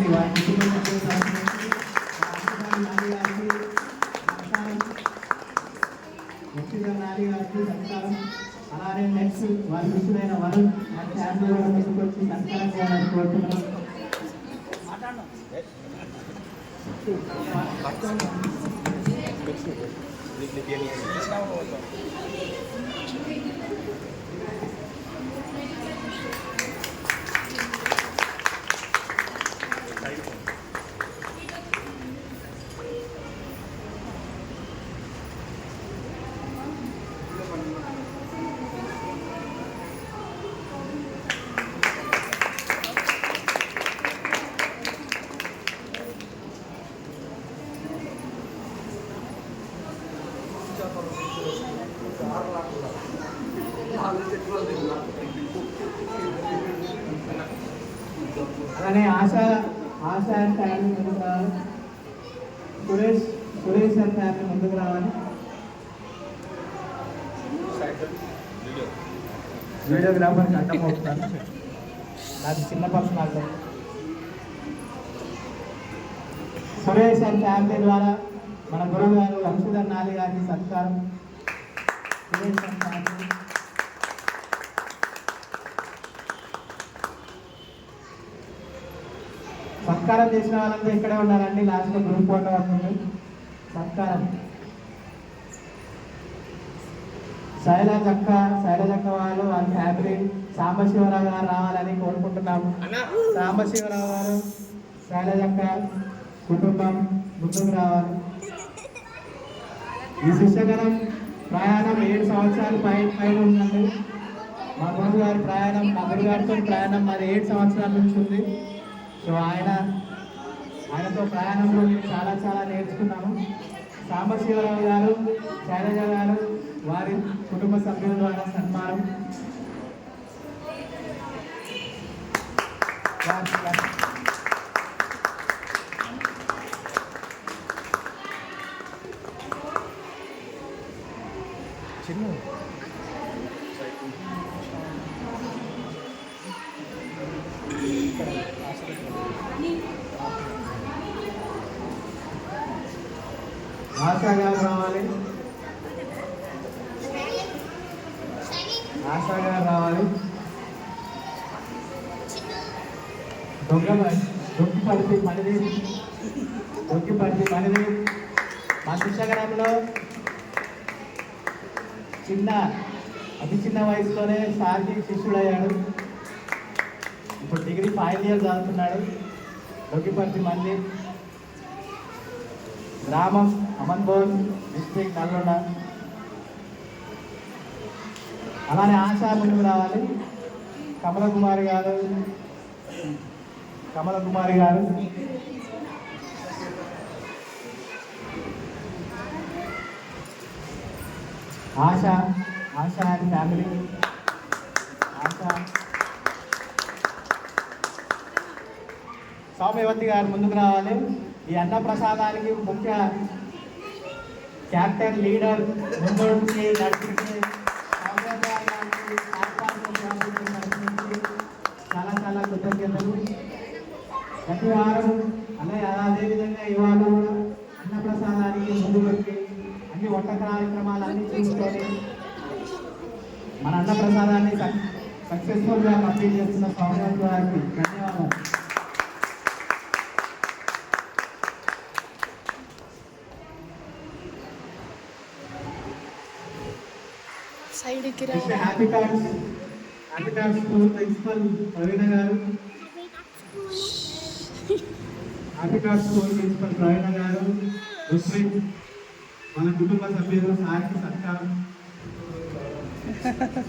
Family వారి కుటుంబ సభ్యుల నాని గారికి సత్కారం. అలానే నెక్స్ట్ వారి మిత్రులైన వరుణ్ వారి ఫ్యామిలీ కూడా ముందుకొచ్చి సత్కారం చేయాలని కోరుతున్నాం. అలానే ఆశ అండ్ ఫ్యామిలీ ముందుకు రావాలి. సురేష్ అండ్ ఫ్యామిలీ ముందుకు రావాలి. వీడియోగ్రాఫర్కి అడ్డం అవుతాను, నాకు చిన్న పర్సనాలిటీ. సురేష్ అండ్ ఫ్యామిలీ ద్వారా మన గురువు గారు వంశీధర్ నాలి గారికి సత్కారం. సురేష్ అండ్ ఫ్యామిలీ సత్కారం చేసిన వాళ్ళంతా ఇక్కడే ఉన్నారండి. లాస్ట్లో గ్రూప్ ఫోటో వస్తుంది. సత్కారం శైలజక్క వాళ్ళు వాళ్ళ ఫ్యామిలీ సాంబశివరావు గారు రావాలని కోరుకుంటున్నాము. సాంబశివరావు గారు శైలజక్క కుటుంబం ముందుకు రావాలి. ఈ శిష్యగణం ప్రయాణం 7 సంవత్సరాలు పైన ఉందండి. మా గురువు గారి ప్రయాణం, మా గురుగారితో ప్రయాణం మరి 7 సంవత్సరాల నుంచి ఉంది. సో ఆయనతో ప్రయాణంలో మేము చాలా నేర్చుకున్నాము. సాంబశివరావు గారు, శైలజ గారు వారి కుటుంబ సభ్యుల ద్వారా సన్మానం. ఆశా గారు రావాలి. దొక్కిపడితే మనది మా శిక్షగణంలో అతి చిన్న వయసులోనే సార్కి శిష్యుడయ్యాడు. ఇప్పుడు డిగ్రీ 5 ఇయర్స్ చదువుతున్నాడు. దొక్కిపడితే మంది గ్రామం అమన్బోల్ డిస్ట్రిక్ట్ నల్గొండ. అలానే ఆశా ముందుకు రావాలి. కమల కుమారి గారు ఆశ అండ్ ఫ్యామిలీ. సౌమ్యవతి గారు ముందుకు రావాలి. ఈ అన్న ప్రసాదానికి ముఖ్య క్యాప్టెన్ లీడర్ ముందుకి నడిపించి చాలా కృతజ్ఞతలు. ప్రతి వారం అదేవిధంగా ఇవాళ అన్న ప్రసాదానికి ముందు వచ్చి అన్ని వంట కార్యక్రమాలు అన్ని చూసుకొని మన అన్న ప్రసాదాన్ని సక్సెస్ఫుల్గా కంప్లీట్ చేస్తున్న సౌమ్యవతి గారికి ధన్యవాదాలు. హ్యాపీ కార్డ్స్ స్కూల్ ప్రిన్సిపల్ ప్రవీణ గారు, మన కుటుంబ సభ్యులు సార్కి సత్కారం.